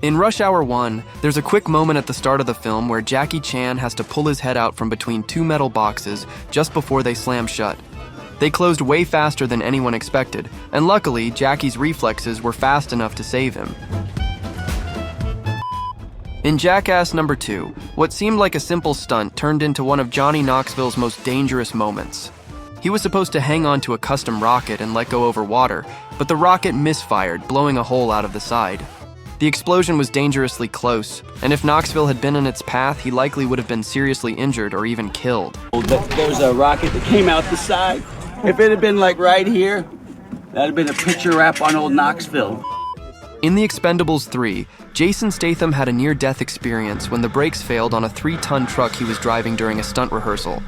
In Rush Hour 1, there's a quick moment at the start of the film where Jackie Chan has to pull his head out from between two metal boxes just before they slam shut. They closed way faster than anyone expected, and luckily, Jackie's reflexes were fast enough to save him. In Jackass number 2, what seemed like a simple stunt turned into one of Johnny Knoxville's most dangerous moments. He was supposed to hang on to a custom rocket and let go over water, but the rocket misfired, blowing a hole out of the side. The explosion was dangerously close, and if Knoxville had been in its path, he likely would have been seriously injured or even killed. There's a rocket that came out the side. If it had been like right here, that'd have been a picture wrap on old Knoxville. In The Expendables 3, Jason Statham had a near-death experience when the brakes failed on a 3-ton truck he was driving during a stunt rehearsal.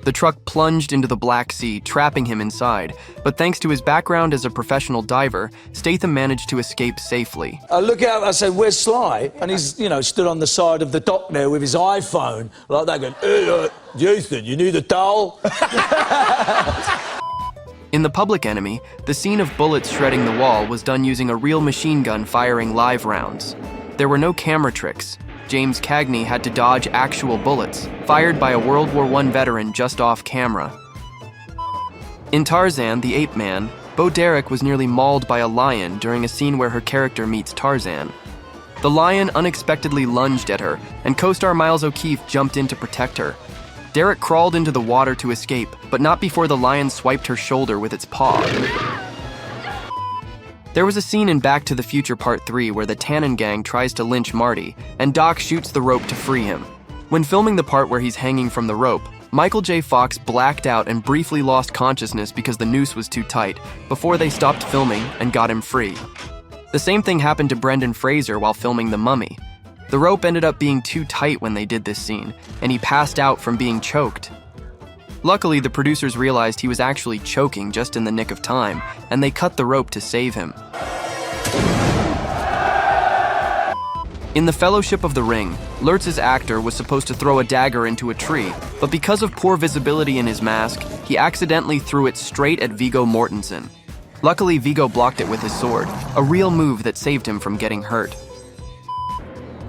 The truck plunged into the Black Sea, trapping him inside, but thanks to his background as a professional diver, Statham managed to escape safely. I look out, I said, "Where's Sly?" And he's, stood on the side of the dock there with his iPhone, like that, going, "Hey, Jason, you need a towel?" In The Public Enemy, the scene of bullets shredding the wall was done using a real machine gun firing live rounds. There were no camera tricks. James Cagney had to dodge actual bullets, fired by a World War I veteran just off camera. In Tarzan, the Ape Man, Bo Derek was nearly mauled by a lion during a scene where her character meets Tarzan. The lion unexpectedly lunged at her, and co-star Miles O'Keefe jumped in to protect her. Derek crawled into the water to escape, but not before the lion swiped her shoulder with its paw. There was a scene in Back to the Future Part 3 where the Tannen gang tries to lynch Marty, and Doc shoots the rope to free him. When filming the part where he's hanging from the rope, Michael J. Fox blacked out and briefly lost consciousness because the noose was too tight, before they stopped filming and got him free. The same thing happened to Brendan Fraser while filming The Mummy. The rope ended up being too tight when they did this scene, and he passed out from being choked. Luckily, the producers realized he was actually choking just in the nick of time, and they cut the rope to save him. In The Fellowship of the Ring, Lurtz's actor was supposed to throw a dagger into a tree, but because of poor visibility in his mask, he accidentally threw it straight at Viggo Mortensen. Luckily, Viggo blocked it with his sword, a real move that saved him from getting hurt.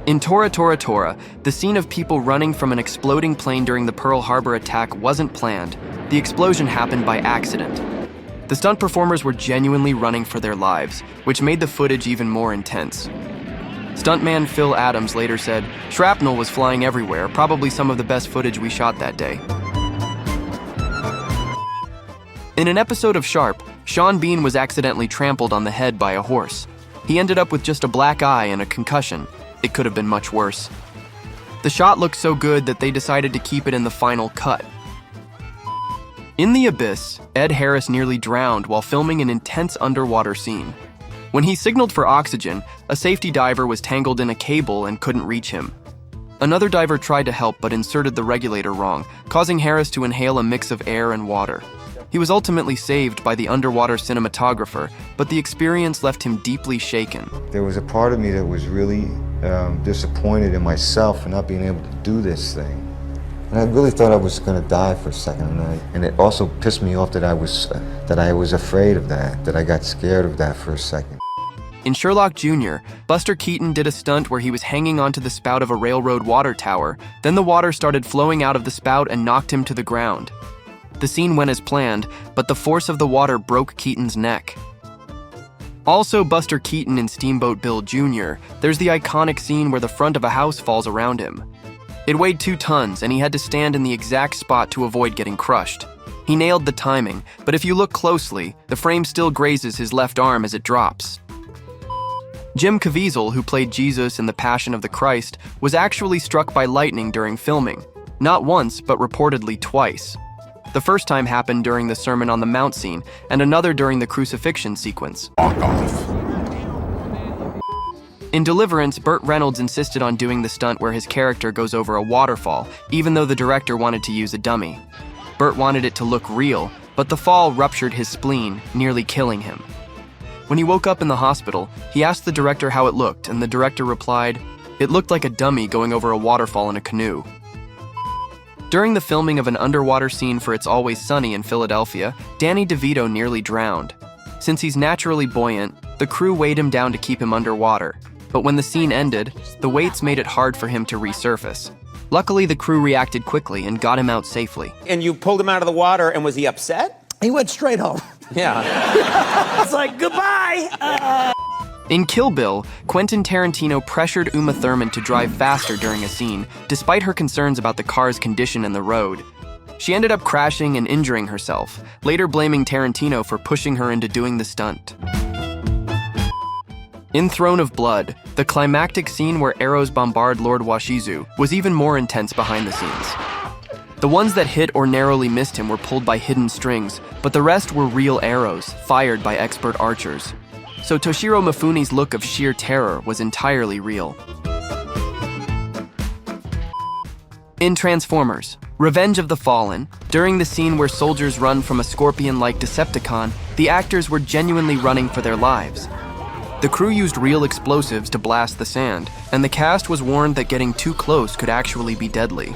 In Tora Tora Tora, the scene of people running from an exploding plane during the Pearl Harbor attack wasn't planned. The explosion happened by accident. The stunt performers were genuinely running for their lives, which made the footage even more intense. Stuntman Phil Adams later said, "Shrapnel was flying everywhere, probably some of the best footage we shot that day." In an episode of Sharp, Shaun Bean was accidentally trampled on the head by a horse. He ended up with just a black eye and a concussion. It could have been much worse. The shot looked so good that they decided to keep it in the final cut. In The Abyss, Ed Harris nearly drowned while filming an intense underwater scene. When he signaled for oxygen, a safety diver was tangled in a cable and couldn't reach him. Another diver tried to help but inserted the regulator wrong, causing Harris to inhale a mix of air and water. He was ultimately saved by the underwater cinematographer, but the experience left him deeply shaken. There was a part of me that was really disappointed in myself for not being able to do this thing. And I really thought I was going to die for a second, and it also pissed me off that I was afraid of that I got scared of that for a second. In Sherlock Jr., Buster Keaton did a stunt where he was hanging onto the spout of a railroad water tower, then the water started flowing out of the spout and knocked him to the ground. The scene went as planned, but the force of the water broke Keaton's neck. Also Buster Keaton in Steamboat Bill Jr., there's the iconic scene where the front of a house falls around him. It weighed 2 tons, and he had to stand in the exact spot to avoid getting crushed. He nailed the timing, but if you look closely, the frame still grazes his left arm as it drops. Jim Caviezel, who played Jesus in The Passion of the Christ, was actually struck by lightning during filming. Not once, but reportedly twice. The first time happened during the Sermon on the Mount scene, and another during the crucifixion sequence. Fuck off. In Deliverance, Bert Reynolds insisted on doing the stunt where his character goes over a waterfall, even though the director wanted to use a dummy. Bert wanted it to look real, but the fall ruptured his spleen, nearly killing him. When he woke up in the hospital, he asked the director how it looked, and the director replied, "It looked like a dummy going over a waterfall in a canoe." During the filming of an underwater scene for It's Always Sunny in Philadelphia, Danny DeVito nearly drowned. Since he's naturally buoyant, the crew weighed him down to keep him underwater. But when the scene ended, the weights made it hard for him to resurface. Luckily, the crew reacted quickly and got him out safely. And you pulled him out of the water, and was he upset? He went straight home. Yeah. It's like, goodbye. In Kill Bill, Quentin Tarantino pressured Uma Thurman to drive faster during a scene, despite her concerns about the car's condition and the road. She ended up crashing and injuring herself, later blaming Tarantino for pushing her into doing the stunt. In Throne of Blood, the climactic scene where arrows bombard Lord Washizu was even more intense behind the scenes. The ones that hit or narrowly missed him were pulled by hidden strings, but the rest were real arrows, fired by expert archers. So Toshiro Mifune's look of sheer terror was entirely real. In Transformers, Revenge of the Fallen, during the scene where soldiers run from a scorpion-like Decepticon, the actors were genuinely running for their lives. The crew used real explosives to blast the sand, and the cast was warned that getting too close could actually be deadly.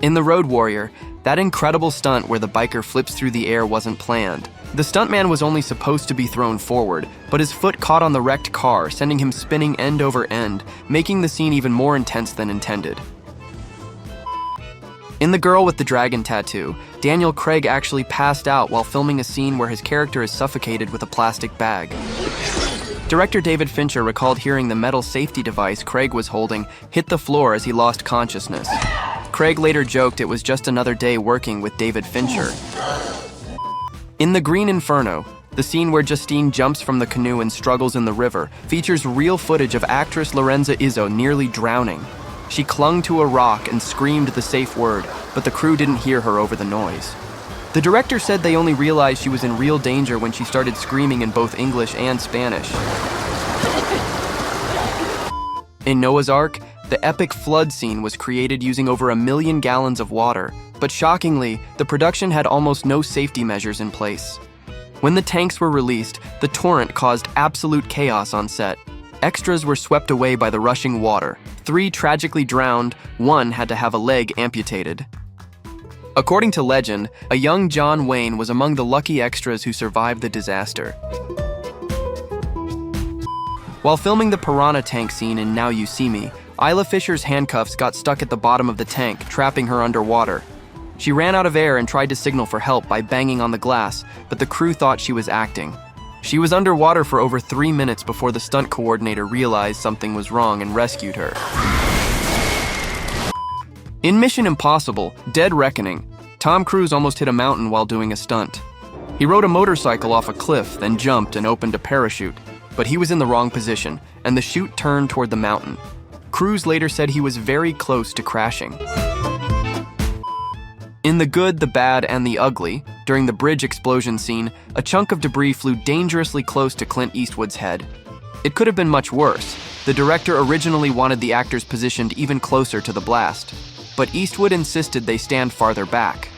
In The Road Warrior, that incredible stunt where the biker flips through the air wasn't planned. The stuntman was only supposed to be thrown forward, but his foot caught on the wrecked car, sending him spinning end over end, making the scene even more intense than intended. In The Girl with the Dragon Tattoo, Daniel Craig actually passed out while filming a scene where his character is suffocated with a plastic bag. Director David Fincher recalled hearing the metal safety device Craig was holding hit the floor as he lost consciousness. Craig later joked it was just another day working with David Fincher. In The Green Inferno, the scene where Justine jumps from the canoe and struggles in the river features real footage of actress Lorenza Izzo nearly drowning. She clung to a rock and screamed the safe word, but the crew didn't hear her over the noise. The director said they only realized she was in real danger when she started screaming in both English and Spanish. In Noah's Ark, the epic flood scene was created using over 1 million gallons of water, but shockingly, the production had almost no safety measures in place. When the tanks were released, the torrent caused absolute chaos on set. Extras were swept away by the rushing water. 3 tragically drowned, 1 had to have a leg amputated. According to legend, a young John Wayne was among the lucky extras who survived the disaster. While filming the piranha tank scene in Now You See Me, Isla Fisher's handcuffs got stuck at the bottom of the tank, trapping her underwater. She ran out of air and tried to signal for help by banging on the glass, but the crew thought she was acting. She was underwater for over 3 minutes before the stunt coordinator realized something was wrong and rescued her. In Mission Impossible: Dead Reckoning, Tom Cruise almost hit a mountain while doing a stunt. He rode a motorcycle off a cliff, then jumped and opened a parachute, but he was in the wrong position, and the chute turned toward the mountain. Cruz later said he was very close to crashing. In The Good, the Bad, and the Ugly, during the bridge explosion scene, a chunk of debris flew dangerously close to Clint Eastwood's head. It could have been much worse. The director originally wanted the actors positioned even closer to the blast, but Eastwood insisted they stand farther back.